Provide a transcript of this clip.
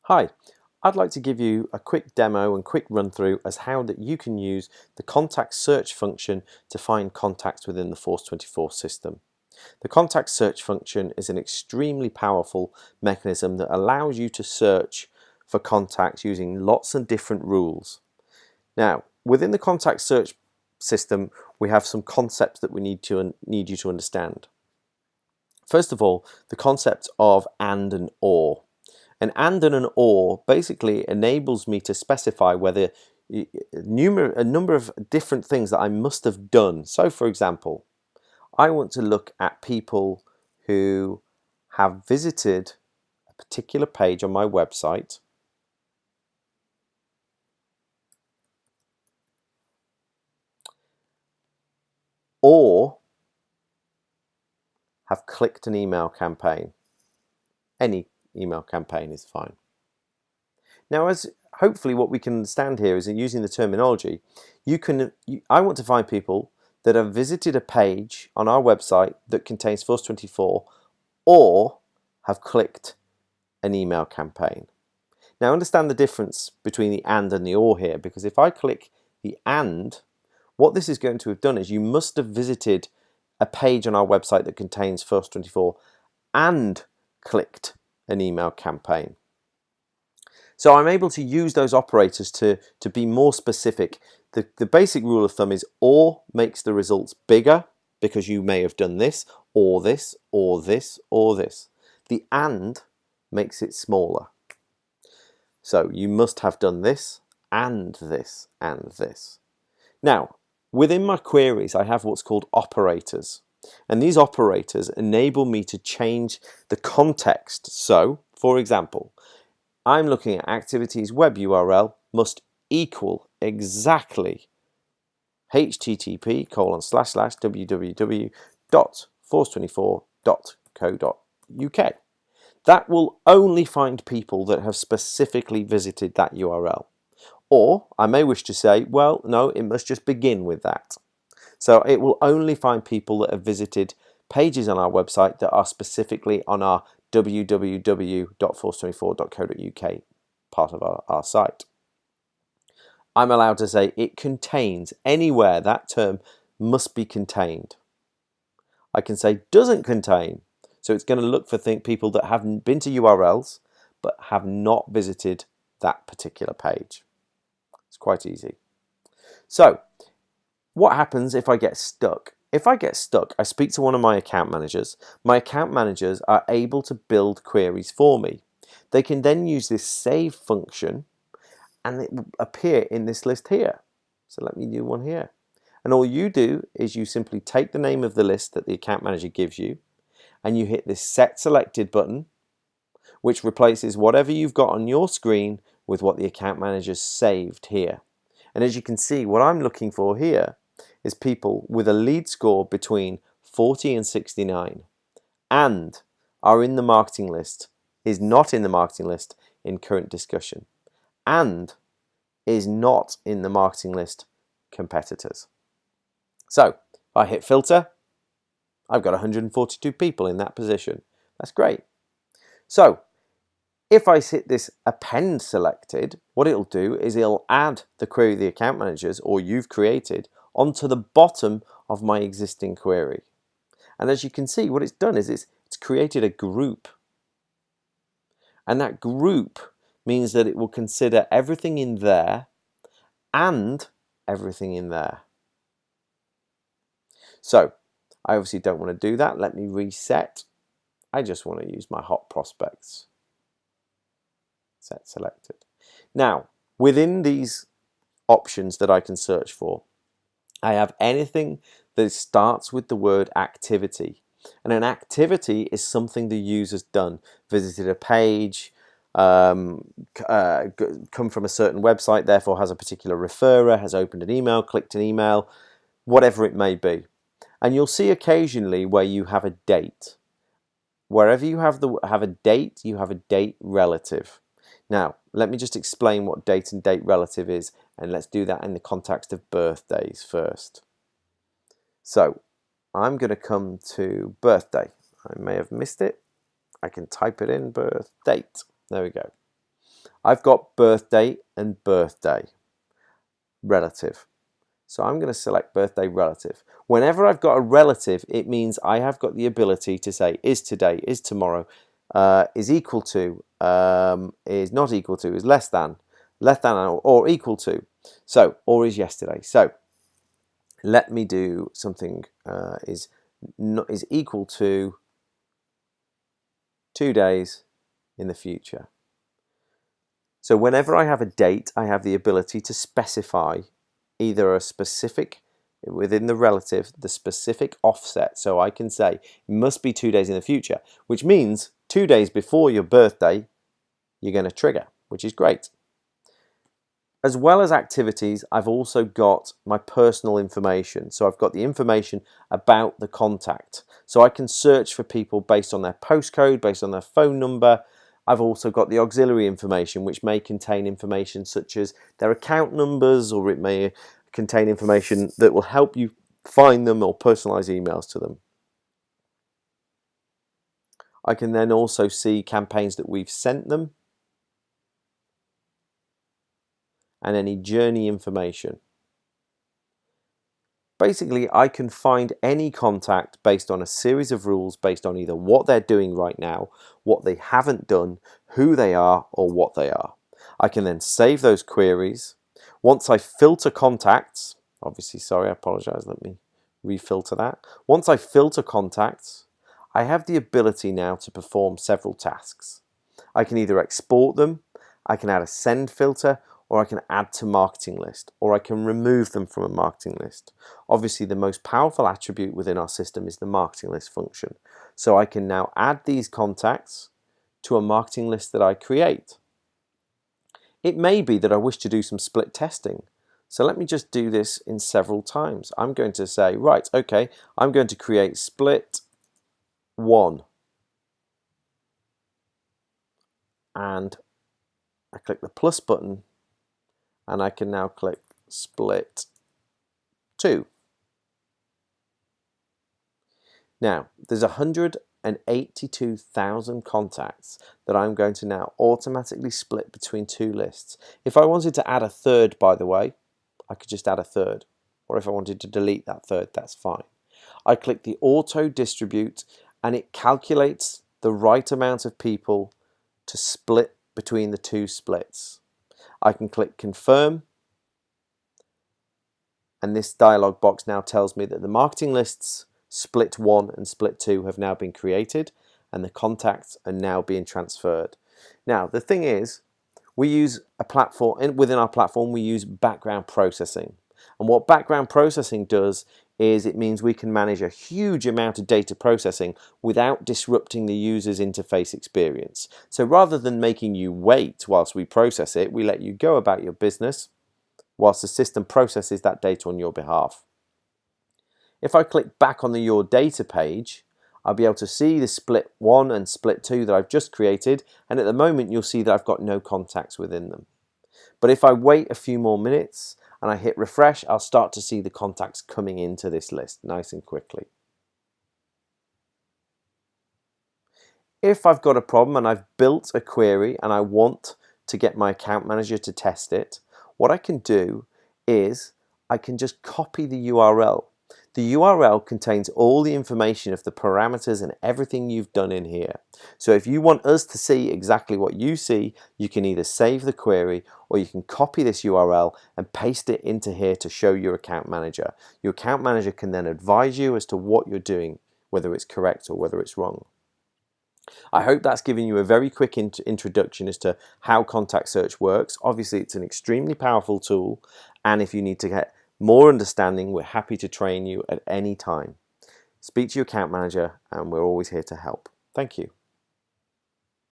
Hi, I'd like to give you a quick demo and quick run through as how that you can use the contact search function to find contacts within the Force24 system. The contact search function is an extremely powerful mechanism that allows you to search for contacts using lots of different rules. Now, within the contact search system, we have some concepts that we need you to understand. First of all, the concept of and or. And an or basically enables me to specify whether a number of different things that I must have done. So for example, I want to look at people who have visited a particular page on my website or have clicked an email campaign. Any email campaign is fine. Now, as hopefully what we can understand here is that using the terminology, I want to find people that have visited a page on our website that contains Force24 or have clicked an email campaign. Now understand the difference between the and the or here, because if I click the and, what this is going to have done is you must have visited a page on our website that contains Force24 and clicked an email campaign. So I'm able to use those operators to be more specific. The basic rule of thumb is or makes the results bigger because you may have done this, or this, or this, or this. The and makes it smaller. So you must have done this, and this, and this. Now, within my queries, I have what's called operators. And these operators enable me to change the context. So, for example, I'm looking at activities web URL must equal exactly http://www.force24.co.uk. That will only find people that have specifically visited that URL. Or I may wish to say, well, no, it must just begin with that. So it will only find people that have visited pages on our website that are specifically on our www.force24.co.uk part of our site. I'm allowed to say it contains anywhere that term must be contained. I can say doesn't contain, so it's going to look for people that haven't been to URLs but have not visited that particular page. It's quite easy. So what happens if I get stuck? If I get stuck, I speak to one of my account managers. My account managers are able to build queries for me. They can then use this save function and it will appear in this list here. So let me do one here. And all you do is you simply take the name of the list that the account manager gives you and you hit this set selected button, which replaces whatever you've got on your screen with what the account manager's saved here. And as you can see, what I'm looking for here is people with a lead score between 40 and 69 and are in the marketing list, is not in the marketing list in current discussion, and is not in the marketing list competitors. So if I hit filter, I've got 142 people in that position. That's great. So if I hit this append selected, what it'll do is it'll add the query the account managers or you've created onto the bottom of my existing query. And as you can see, what it's done is it's created a group. And that group means that it will consider everything in there and everything in there. So I obviously don't want to do that. Let me reset. I just want to use my hot prospects. Set selected. Now, within these options that I can search for, I have anything that starts with the word activity. And an activity is something the user's done. Visited a page, come from a certain website, therefore has a particular referrer, has opened an email, clicked an email, whatever it may be. And you'll see occasionally where you have a date. Wherever you have a date, you have a date relative. Now, let me just explain what date and date relative is, and let's do that in the context of birthdays first. So, I'm going to come to birthday. I may have missed it. I can type it in, birth date. There we go. I've got birthday and birthday, relative. So I'm going to select birthday relative. Whenever I've got a relative, it means I have got the ability to say is today, is tomorrow, is equal to, is not equal to, is less than or equal to. So, or is yesterday. So let me do something is equal to 2 days in the future. So whenever I have a date, I have the ability to specify either a specific, within the relative, the specific offset. So I can say it must be 2 days in the future, which means 2 days before your birthday, you're going to trigger, which is great. As well as activities, I've also got my personal information. So I've got the information about the contact. So I can search for people based on their postcode, based on their phone number. I've also got the auxiliary information, which may contain information such as their account numbers, or it may contain information that will help you find them or personalize emails to them. I can then also see campaigns that we've sent them and any journey information. Basically, I can find any contact based on a series of rules based on either what they're doing right now, what they haven't done, who they are, or what they are. I can then save those queries. Once I filter contacts, obviously, sorry, I apologize, let me refilter that. Once I filter contacts, I have the ability now to perform several tasks. I can either export them, I can add a send filter, or I can add to marketing list, or I can remove them from a marketing list. Obviously, the most powerful attribute within our system is the marketing list function. So I can now add these contacts to a marketing list that I create. It may be that I wish to do some split testing. So let me just do this in several times. I'm going to say, right, okay, I'm going to create split 1. And I click the plus button, and I can now click split 2. Now, there's 182,000 contacts that I'm going to now automatically split between 2 lists. If I wanted to add a third, by the way, I could just add a third. Or if I wanted to delete that third, that's fine. I click the auto distribute, and it calculates the right amount of people to split between the 2 splits. I can click confirm, and this dialog box now tells me that the marketing lists split 1 and split 2 have now been created, and the contacts are now being transferred. Now, the thing is, we use a platform, within our platform we use background processing. And what background processing does is it means we can manage a huge amount of data processing without disrupting the user's interface experience. So rather than making you wait whilst we process it, we let you go about your business whilst the system processes that data on your behalf. If I click back on the Your Data page, I'll be able to see the split 1 and split 2 that I've just created, and at the moment you'll see that I've got no contacts within them. But if I wait a few more minutes and I hit refresh, I'll start to see the contacts coming into this list nice and quickly. If I've got a problem and I've built a query and I want to get my account manager to test it, what I can do is I can just copy the URL. The URL contains all the information of the parameters and everything you've done in here. So if you want us to see exactly what you see, you can either save the query or you can copy this URL and paste it into here to show your account manager. Your account manager can then advise you as to what you're doing, whether it's correct or whether it's wrong. I hope that's given you a very quick introduction as to how contact search works. Obviously, it's an extremely powerful tool, and if you need to get more understanding, we're happy to train you at any time. Speak to your account manager, and we're always here to help. Thank you.